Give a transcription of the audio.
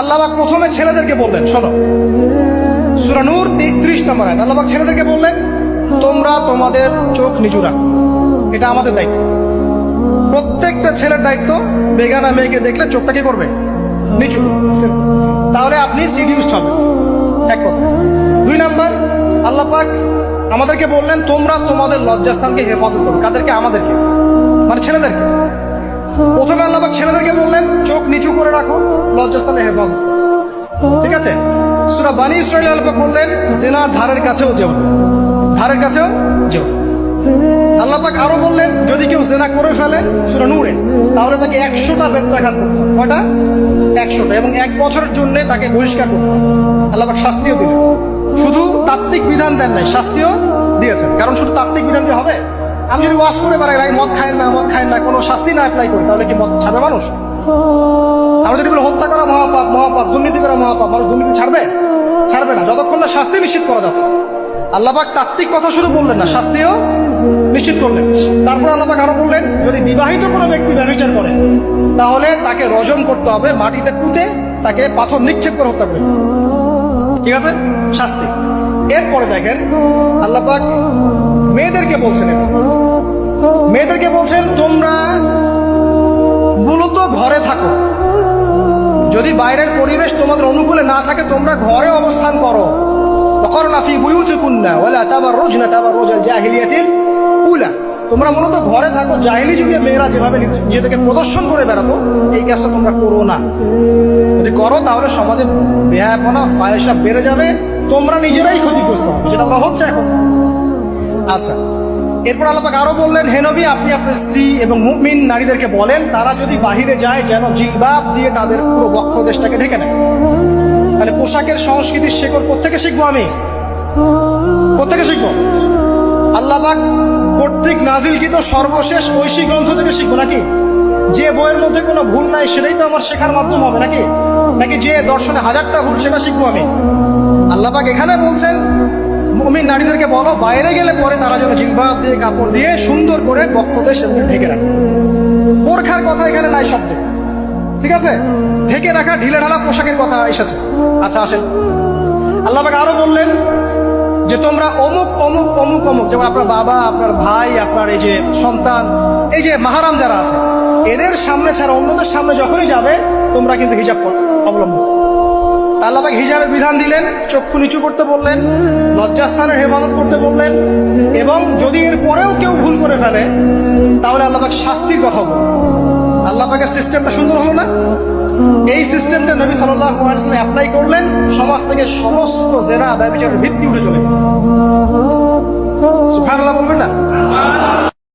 আল্লাহ পাক প্রথমে ছেলেদেরকে বললেন, শোনো, সূরা নূর 33 নম্বর আয়াত। আল্লাহ পাক ছেলেদেরকে বললেন, তোমরা তোমাদের চোখ নিচু রাখো, এটা আমাদের দায়িত্ব। প্রত্যেকটা ছেলের দায়িত্ব বেগানা মেয়েকে দেখলে চোখটা কি করবে? নিচু। তাহলে আপনি সিডিউসড হবেন, এক কথা। 2 নাম্বার, আল্লাহ পাক আমাদেরকে বললেন, তোমরা তোমাদের লজ্জাস্থানকে হেফাজত করো। কাদেরকে? আমাদেরকে, মানে ছেলেদেরকে। প্রথমে আল্লাহ পাক ছেলেদেরকে বললেন, চোখ নিচু করে রাখো, লজ্জাস্থানে হেফাজত করো। ঠিক আছে? সূরা বানী ইসরাঈল আল্লাহ পাক বললেন, জিনার ধারের কাছেও যেও না, ধারের কাছেও যেও না। আল্লাহ পাক আরো বললেন, যদি কেউ জিনা করে ফেলে, সূরা নূরে, তাহলে তাকে 100টা বেত্রাঘাত করতে হবে। কয়টা? 100টা, এবং 1 বছরের জন্য তাকে বহিষ্কার করতে হবে। আল্লাহ পাক শাস্তিও দিলেন, শুধু তাত্ত্বিক বিধান দেন নাই, শাস্তিও দিয়েছেন। কারণ শুধু তাত্ত্বিক বিধান দিয়ে হবে? আমি যদি ওয়াজ করে বেড়াই, ভাই মদ খায় না, মদ খায় না, কোনো শাস্তি না অ্যাপ্লাই করি, তাহলে কি মদ ছাড়বে মানুষ? আমরা যদি বলি হত্যা করা মহাপাপ, মহাপাপ, দুর্নীতি করা মহাপাপ, মানুষ দুর্নীতি ছাড়বে? ছাড়বে না, যতক্ষণ না শাস্তি নিশ্চিত করা যাচ্ছে। আল্লাহ পাক তাত্ত্বিক কথা শুধু বললেন না, শাস্তিও নিশ্চিত করলেন। তারপর আল্লাহ পাক আরো বললেন, যদি বিবাহিত কোনো ব্যক্তি ব্যভিচার করে, তাহলে তাকে রজম করতে হবে, মাটিতে পুঁতে তাকে পাথর নিক্ষেপ করে হত্যা করবে। ঠিক আছে? শাস্তি। এরপরে দেখেন আল্লাহ পাক মেয়েদেরকে বলছেন, মেয়েদেরকে বলছেন, তোমরা মূলত ঘরে থাকো, যদি বাইরের পরিবেশ তোমাদের অনুকূলে না থাকে, তোমরা ঘরে অবস্থান করো। ওয়াকরনা ফি বুয়ুতিকুন্না ওয়ালা তাবাররুজনা তাবাররুজাল জাহিলিয়াতিল উলা। তোমরা মূলত ঘরে থাকো, জাহিলি যুগে মেয়েরা যেভাবে নিজেদেরকে প্রদর্শন করে বেড়াতো, এই কাজটা তোমরা করো না। যদি করো তাহলে সমাজে বেহায়াপনা, ফায়সা বেড়ে যাবে, তোমরা নিজেরাই ক্ষতিগ্রস্ত হবে, যেটা ওরা হচ্ছে এখন। আচ্ছা, এরপর আল্লাহ পাক আরো বললেন, হে নবী, আপনি আপনার স্ত্রী এবং মুমিন নারীদেরকে বলেন, তারা যদি বাহিরে যায় যেন জিলবাব দিয়ে তাদের পুরো বক্ষ দেশটাকে ঢেকে নেয়। তাহলে পোশাকের সংস্কৃতির শেকড় কোত্থেকে শিখবো? আমি কোত্থেকে শিখবো? আল্লাহ পাক কর্তৃক নাজিলকৃত সর্বশেষ ঐশী গ্রন্থ থেকে শিখবো নাকি? যে বইয়ের মধ্যে কোনো ভুল নাই সেটাই তো আমার শেখার মাধ্যম হবে নাকি? নাকি যে দর্শনে 1000টা ভুল সেটা শিখবো আমি? আল্লাহ পাক এখানে বলছেন, মুমিন নারীদেরকে বলো, বাইরে গেলে পরে তারা যেন জিলবাব দিয়ে, কাপড় দিয়ে সুন্দর করে বক্ষদেশ ঢেকে রাখে। বোরখার কথা এখানে নাই শব্দে। ঠিক আছে? ঢেকে রাখা ঢিলে ঢালা পোশাকের কথা এসেছে। আচ্ছা, আসেন, আল্লাহ পাক আরো বললেন যে তোমরা অমুক অমুক অমুক অমুক, যেমন আপনার বাবা, আপনার ভাই, আপনার এই যে সন্তান, এই যে মাহারাম যারা আছে, এদের সামনে ছাড়া অন্যদের সামনে যখনই যাবে, তোমরা কিন্তু হিজাব অবলম্বন। আল্লাহ পাক হিজাবের বিধান দিলেন, চক্ষু নিচু করতে বললেন, লজ্জাস্থানের হেফাজত করতে বললেন, এবং যদি এর পরেও কেউ ভুল করে ফেলে, তাহলে আল্লাহ পাক শাস্তির কথা বললেন। আল্লাহ পাকের সিস্টেমটা সুন্দর হলো না? এই সিস্টেমটা নবী সাল্লাল্লাহু আলাইহি ওয়াসাল্লাম অ্যাপ্লাই করলেন, সমাজ থেকে সমস্ত জেনা ব্যভিচারের ভিত্তি উঠে চলে। সুবহানাল্লাহ বলবেন না?